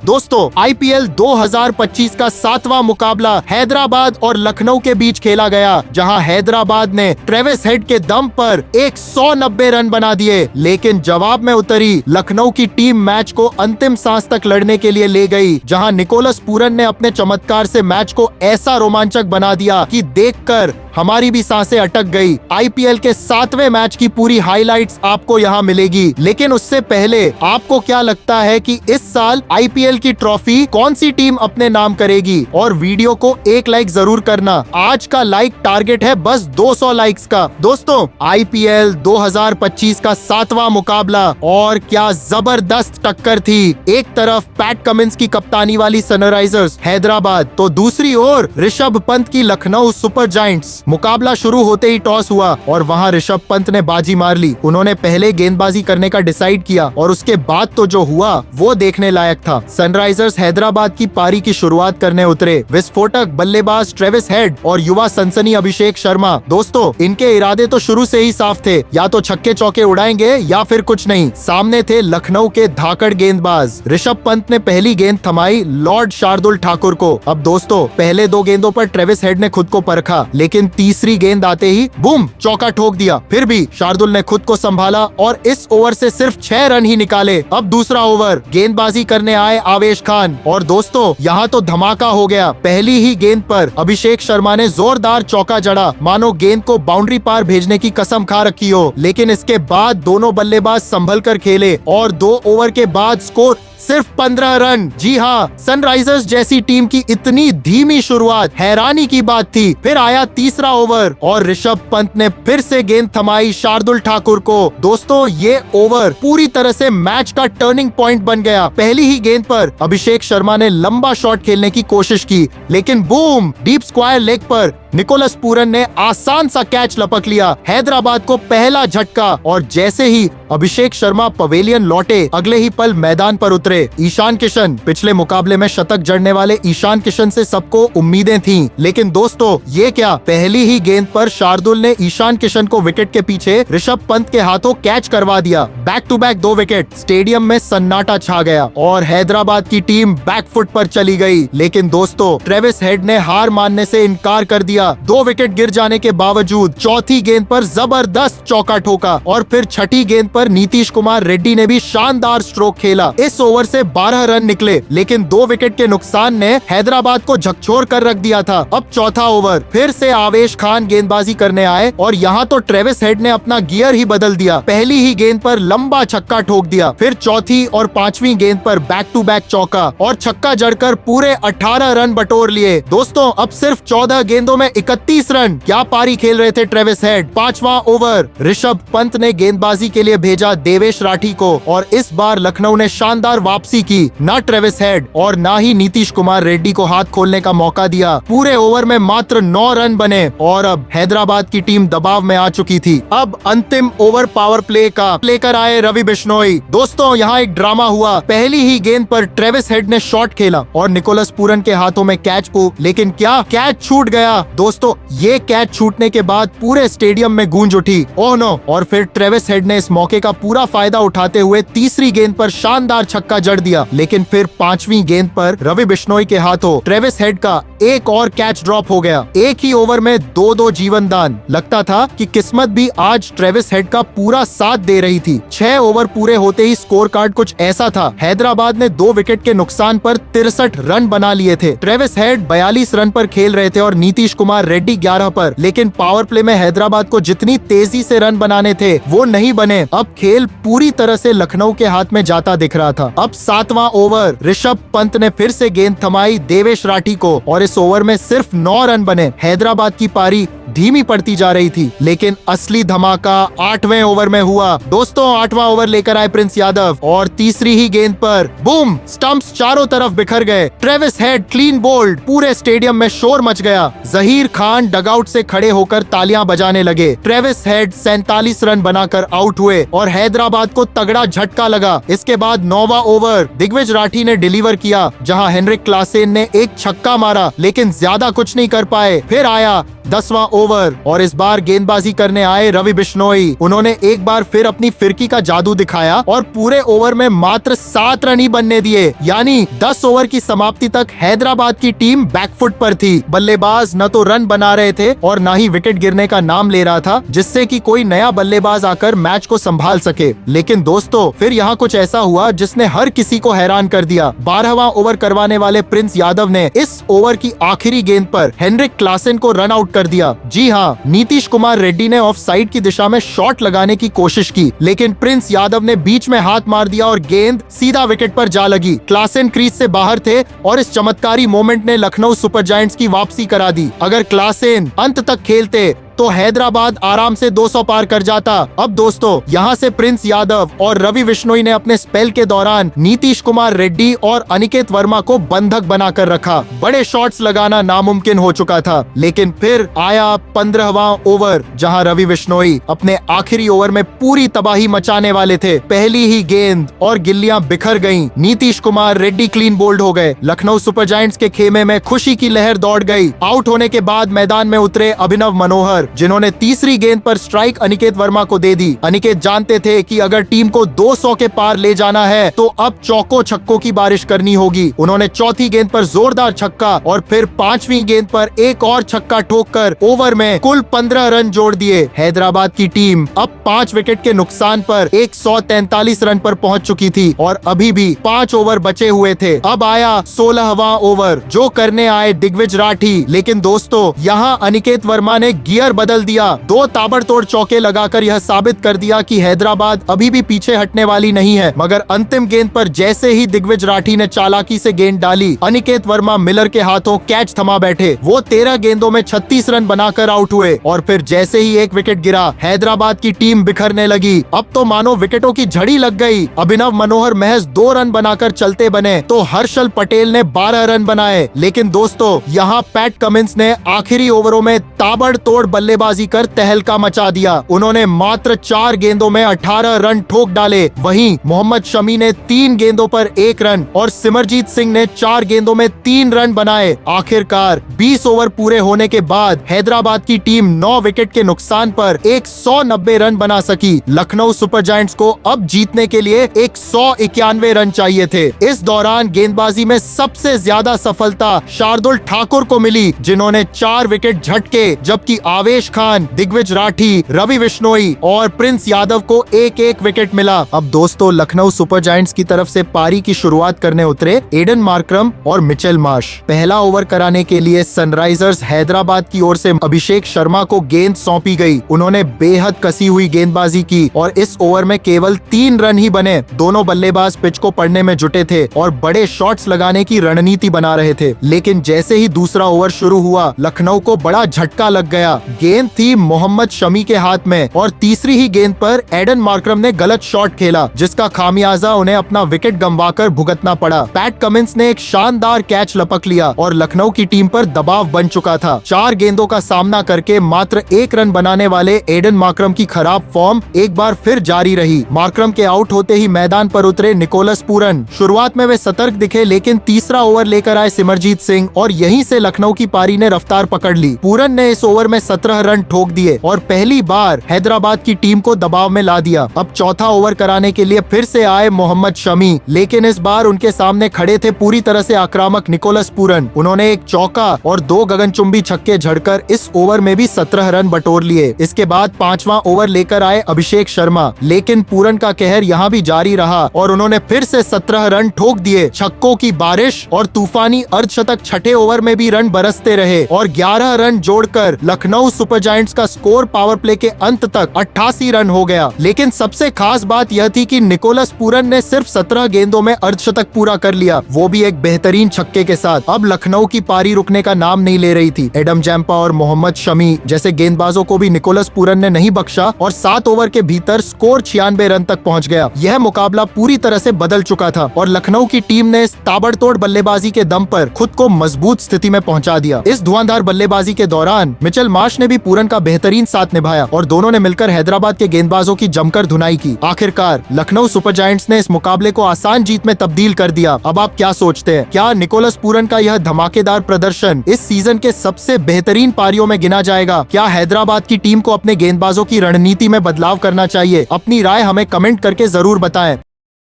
दोस्तों आईपीएल 2025 का 7वां मुकाबला हैदराबाद और लखनऊ के बीच खेला गया, जहां हैदराबाद ने ट्रेविस हेड के दम पर 190 रन बना दिए, लेकिन जवाब में उतरी लखनऊ की टीम मैच को अंतिम सांस तक लड़ने के लिए ले गई, जहां निकोलस पूरन ने अपने चमत्कार से मैच को ऐसा रोमांचक बना दिया कि देखकर हमारी भी सांसें अटक गई। आईपीएल के 7वें मैच की पूरी हाइलाइट्स आपको यहाँ मिलेगी, लेकिन उससे पहले आपको क्या लगता है कि इस साल आईपीएल की ट्रॉफी कौन सी टीम अपने नाम करेगी? और वीडियो को एक लाइक जरूर करना। आज का लाइक टारगेट है बस 200 लाइक्स का। दोस्तों आईपीएल 2025 का 7वां मुकाबला और क्या जबरदस्त टक्कर थी। एक तरफ पैट कमिंस की कप्तानी वाली सनराइजर्स हैदराबाद, तो दूसरी ओर ऋषभ पंत की लखनऊ सुपर जायंट्स। मुकाबला शुरू होते ही टॉस हुआ और वहां ऋषभ पंत ने बाजी मार ली। उन्होंने पहले गेंदबाजी करने का डिसाइड किया और उसके बाद तो जो हुआ वो देखने लायक था। सनराइजर्स हैदराबाद की पारी की शुरुआत करने उतरे विस्फोटक बल्लेबाज ट्रेविस हेड और युवा सनसनी अभिषेक शर्मा। दोस्तों इनके इरादे तो शुरू से ही साफ थे, या तो छक्के चौके उड़ाएंगे या फिर कुछ नहीं। सामने थे लखनऊ के धाकड़ गेंदबाज। ऋषभ पंत ने पहली गेंद थमाई लॉर्ड शार्दुल ठाकुर को। अब दोस्तों पहले 2 गेंदों पर ट्रेविस हेड ने खुद को परखा, लेकिन तीसरी गेंद आते ही बूम चौका ठोक दिया। फिर भी शार्दुल ने खुद को संभाला और इस ओवर से सिर्फ 6 रन ही निकाले। अब दूसरा ओवर, गेंदबाजी करने आए आवेश खान और दोस्तों यहाँ तो धमाका हो गया। पहली ही गेंद पर अभिषेक शर्मा ने जोरदार चौका जड़ा, मानो गेंद को बाउंड्री पार भेजने की कसम खा रखी हो। लेकिन इसके बाद दोनों बल्लेबाज संभल कर खेले और 2 ओवर के बाद स्कोर सिर्फ 15 रन। जी हाँ, सनराइजर्स जैसी टीम की इतनी धीमी शुरुआत हैरानी की बात थी। फिर आया तीसरा ओवर और ऋषभ पंत ने फिर से गेंद थमाई शार्दुल ठाकुर को। दोस्तों ये ओवर पूरी तरह से मैच का टर्निंग पॉइंट बन गया। पहली ही गेंद पर अभिषेक शर्मा ने लंबा शॉट खेलने की कोशिश की, लेकिन बूम डीप स्क्वायर लेग पर निकोलस पूरन ने आसान सा कैच लपक लिया। हैदराबाद को पहला झटका और जैसे ही अभिषेक शर्मा पवेलियन लौटे, अगले ही पल मैदान पर उतरे ईशान किशन। पिछले मुकाबले में शतक जड़ने वाले ईशान किशन से सबको उम्मीदें थीं, लेकिन दोस्तों ये क्या, पहली ही गेंद पर शार्दुल ने ईशान किशन को विकेट के पीछे ऋषभ पंत के हाथों कैच करवा दिया। Back to back 2 wicket. Stadium में सन्नाटा छा गया और हैदराबाद की टीम बैकफुट पर चली गई। लेकिन दोस्तों ट्रेविस हेड ने हार मानने से इनकार कर दिया। 2 विकेट गिर जाने के बावजूद चौथी गेंद पर जबरदस्त चौका ठोका और फिर छठी गेंद पर नीतीश कुमार रेड्डी ने भी शानदार स्ट्रोक खेला। इस ओवर से 12 रन निकले, लेकिन 2 विकेट के नुकसान ने हैदराबाद को झकझोर कर रख दिया था। अब चौथा ओवर, फिर से आवेश खान गेंदबाजी करने आए और यहाँ तो ट्रेविस हेड ने अपना गियर ही बदल दिया। पहली ही गेंद पर लंबा छक्का ठोक दिया, फिर चौथी और 5वीं गेंद पर बैक टू बैक चौका और छक्का जड़कर पूरे 18 रन बटोर लिए। दोस्तों अब सिर्फ 14 गेंदों में 31 रन। क्या पारी खेल रहे थे ट्रेविस हेड। 5वां ओवर, ऋषभ पंत ने गेंदबाजी के लिए भेजा देवेश राठी को और इस बार लखनऊ ने शानदार वापसी की। ना ट्रेविस हेड और ना ही नीतीश कुमार रेड्डी को हाथ खोलने का मौका दिया। पूरे ओवर में मात्र 9 रन बने और अब हैदराबाद की टीम दबाव में आ चुकी थी। अब अंतिम ओवर पावर प्ले का लेकर आए रवि बिश्नोई। दोस्तों यहाँ एक ड्रामा हुआ। पहली ही गेंद पर ट्रेविस हेड ने शॉट खेला और निकोलस पूरन के हाथों में कैच को, लेकिन क्या कैच छूट गया। दोस्तों ये कैच छूटने के बाद पूरे स्टेडियम में गूंज उठी, ओह नो। और फिर ट्रेविस हेड ने इस मौके का पूरा फायदा उठाते हुए तीसरी गेंद पर शानदार छक्का जड़ दिया, लेकिन फिर 5वीं गेंद पर रवि बिश्नोई के हाथों ट्रेविस हेड का एक और कैच ड्रॉप हो गया। एक ही ओवर में 2-2 जीवन दान। लगता था कि किस्मत भी आज ट्रेविस हेड का पूरा साथ दे रही थी। 6 ओवर पूरे होते ही स्कोर कार्ड कुछ ऐसा था। हैदराबाद ने 2 विकेट के नुकसान पर 63 रन बना लिए थे। ट्रेविस हेड 42 रन पर खेल रहे थे और नीतीश कुमार रेड्डी 11 पर, लेकिन पावर प्ले में हैदराबाद को जितनी तेजी से रन बनाने थे वो नहीं बने। अब खेल पूरी तरह से लखनऊ के हाथ में जाता दिख रहा था। अब 7वां ओवर, ऋषभ पंत ने फिर से गेंद थमाई देवेश राठी को और इस ओवर में सिर्फ 9 रन बने। हैदराबाद की पारी धीमी पड़ती जा रही थी, लेकिन असली धमाका 8वें ओवर में हुआ। दोस्तों 8वां ओवर लेकर आए प्रिंस यादव और तीसरी ही गेंद पर बूम स्टंप्स चारों तरफ बिखर गए। Travis head clean bowled. पूरे स्टेडियम में शोर मच गया। जहीर खान डगआउट से खड़े होकर तालियां बजाने लगे। ट्रेविस हेड 47 रन बनाकर आउट हुए और हैदराबाद को तगड़ा झटका लगा। इसके बाद 9वां ओवर दिग्विजय राठी ने डिलीवर किया, जहां हेनरिक क्लासेन ने एक छक्का मारा लेकिन ज्यादा कुछ नहीं कर पाए। फिर आया 10वां ओवर और इस बार गेंदबाजी करने आए रवि बिश्नोई। उन्होंने एक बार फिर अपनी फिरकी का जादू दिखाया और पूरे ओवर में मात्र 7 रन ही बनने दिए, यानी 10 ओवर की समाप्ति तक हैदराबाद की टीम बैकफुट पर थी। बल्लेबाज न तो रन बना रहे थे और न ही विकेट गिरने का नाम ले रहा था, जिससे कि कोई नया बल्लेबाज आकर मैच को संभाल सके। लेकिन दोस्तों, फिर यहाँ कुछ ऐसा हुआ जिसने हर किसी को हैरान कर दिया। 12वां ओवर करवाने वाले प्रिंस यादव ने इस ओवर की आखिरी गेंद पर हेनरिक क्लासेन को रन आउट कर दिया। जी हाँ, नीतीश कुमार रेड्डी ने ऑफ साइड की दिशा में शॉट लगाने की कोशिश की, लेकिन प्रिंस यादव ने बीच में हाथ मार दिया और गेंद सीधा विकेट पर जा लगी। क्लासेन क्रीज से बाहर थे और इस चमत्कारी मोमेंट ने लखनऊ सुपर जायंट्स की वापसी करा दी। अगर क्लासेन अंत तक खेलते तो हैदराबाद आराम से 200 पार कर जाता। अब दोस्तों, यहाँ से प्रिंस यादव और रवि बिश्नोई ने अपने स्पेल के दौरान नीतीश कुमार रेड्डी और अनिकेत वर्मा को बंधक बनाकर रखा। बड़े शॉट्स लगाना नामुमकिन हो चुका था। लेकिन फिर आया 15वां ओवर, जहाँ रवि बिश्नोई अपने आखिरी ओवर में पूरी तबाही मचाने वाले थे। पहली ही गेंद और गिल्लियां बिखर गईं। नीतीश कुमार रेड्डी क्लीन बोल्ड हो गए। लखनऊ सुपर जायंट्स के खेमे में खुशी की लहर दौड़ गई। आउट होने के बाद मैदान में उतरे अभिनव मनोहर, जिन्होंने तीसरी गेंद पर स्ट्राइक अनिकेत वर्मा को दे दी। अनिकेत जानते थे कि अगर टीम को 200 के पार ले जाना है तो अब चौकों छक्कों की बारिश करनी होगी। उन्होंने चौथी गेंद पर जोरदार छक्का और फिर 5वीं गेंद पर एक और छक्का ठोककर ओवर में कुल 15 रन जोड़ दिए। हैदराबाद की टीम अब 5 विकेट के नुकसान पर 143 रन पर पहुंच चुकी थी और अभी भी 5 ओवर बचे हुए थे। अब आया 16वां ओवर, जो करने आए दिग्विजय राठी। लेकिन दोस्तों, यहाँ अनिकेत वर्मा ने गियर बदल दिया। 2 ताबड़तोड़ चौके लगाकर यह साबित कर दिया कि हैदराबाद अभी भी पीछे हटने वाली नहीं है। मगर अंतिम गेंद पर जैसे ही दिग्विजय राठी ने चालाकी से गेंद डाली, अनिकेत वर्मा मिलर के हाथों कैच थमा बैठे। वो 13 गेंदों में 36 रन बनाकर आउट हुए और फिर जैसे ही एक विकेट गिरा, हैदराबाद की टीम बिखरने लगी। अब तो मानो विकेटों की झड़ी लग गई। अभिनव मनोहर महज 2 रन बनाकर चलते बने तो हर्षल पटेल ने 12 रन बनाए। लेकिन दोस्तों, यहाँ पैट कमिंस ने आखिरी ओवरों में ताबड़तोड़ बल्लेबाजी कर तहलका मचा दिया। उन्होंने मात्र 4 गेंदों में 18 रन ठोक डाले। वहीं मोहम्मद शमी ने 3 गेंदों पर 1 रन और सिमरजीत सिंह ने 4 गेंदों में 3 रन बनाए। आखिरकार 20 ओवर पूरे होने के बाद हैदराबाद की टीम 9 विकेट के नुकसान पर 190 रन बना सकी। लखनऊ सुपर जायंट्स को अब जीतने के लिए 191 रन चाहिए थे। इस दौरान गेंदबाजी में सबसे ज्यादा सफलता शार्दुल ठाकुर को मिली, जिन्होंने 4 विकेट झटके, जबकि आवेश खान, दिग्विजय राठी, रवि बिश्नोई और प्रिंस यादव को एक एक विकेट मिला। अब दोस्तों, लखनऊ सुपर जायंट्स की तरफ से पारी की शुरुआत करने उतरे एडन मार्करम और मिचेल मार्श। पहला ओवर कराने के लिए सनराइजर्स हैदराबाद की ओर से अभिषेक शर्मा को गेंद सौंपी गई। उन्होंने बेहद कसी हुई गेंदबाजी की और इस ओवर में केवल 3 रन ही बने। दोनों बल्लेबाज पिच को पढ़ने में जुटे थे और बड़े शॉट्स लगाने की रणनीति बना रहे थे। लेकिन जैसे ही दूसरा ओवर शुरू हुआ, लखनऊ को बड़ा झटका लग गया। गेंद थी मोहम्मद शमी के हाथ में और तीसरी ही गेंद पर एडन मार्करम ने गलत शॉट खेला, जिसका खामियाजा उन्हें अपना विकेट गंवाकर भुगतना पड़ा। पैट कमिंस ने एक शानदार कैच लपक लिया और लखनऊ की टीम पर दबाव बन चुका था। 4 गेंदों का सामना करके मात्र 1 रन बनाने वाले एडन मार्करम की खराब फॉर्म एक बार फिर जारी रही। मार्करम के आउट होते ही मैदान पर उतरे निकोलस पूरन। शुरुआत में वे सतर्क दिखे, लेकिन तीसरा ओवर लेकर आए सिमरजीत सिंह और यहीं से लखनऊ की पारी ने रफ्तार पकड़ ली। पूरन ने इस ओवर में 17 रन ठोक दिए और पहली बार हैदराबाद की टीम को दबाव में ला दिया। अब चौथा ओवर कराने के लिए फिर से आए मोहम्मद शमी, लेकिन इस बार उनके सामने खड़े थे पूरी तरह से आक्रामक निकोलस पूरन। उन्होंने एक चौका और 2 गगनचुंबी छक्के झड़कर इस ओवर में भी 17 रन बटोर लिए। इसके बाद 5वां ओवर लेकर आए अभिषेक शर्मा, लेकिन पूरन का कहर यहाँ भी जारी रहा और उन्होंने फिर से 17 रन ठोक दिए। छक्कों की बारिश और तूफानी अर्धशतक छठे ओवर में भी रन बरसते रहे और 11 रन जोड़कर लखनऊ सुपर जायंट्स का स्कोर पावर प्ले के अंत तक 88 रन हो गया। लेकिन सबसे खास बात यह थी कि निकोलस पूरन ने सिर्फ 17 गेंदों में अर्धशतक पूरा कर लिया, वो भी एक बेहतरीन छक्के के साथ। अब लखनऊ की पारी रुकने का नाम नहीं ले रही थी। एडम जैम्पा और मोहम्मद शमी जैसे गेंदबाजों को भी निकोलस पूरन ने नहीं बख्शा और 7 ओवर के भीतर स्कोर 96 रन तक पहुंच गया। यह मुकाबला पूरी तरह से बदल चुका था और लखनऊ की टीम ने इस ताबड़तोड़ बल्लेबाजी के दम पर खुद को मजबूत स्थिति में पहुंचा दिया। इस धुआंधार बल्लेबाजी के दौरान मिचेल मार्श ने भी पूरन का बेहतरीन साथ निभाया और दोनों ने मिलकर हैदराबाद के गेंदबाजों की जमकर धुनाई की। आखिरकार लखनऊ सुपर जायंट्स ने इस मुकाबले को आसान जीत में तब्दील कर दिया। अब आप क्या सोचते हैं, क्या निकोलस पूरन का यह धमाकेदार प्रदर्शन इस सीजन के सबसे बेहतरीन पारियों में गिना जाएगा? क्या हैदराबाद की टीम को अपने गेंदबाजों की रणनीति में बदलाव करना चाहिए? अपनी राय हमें कमेंट करके जरूर बताएं।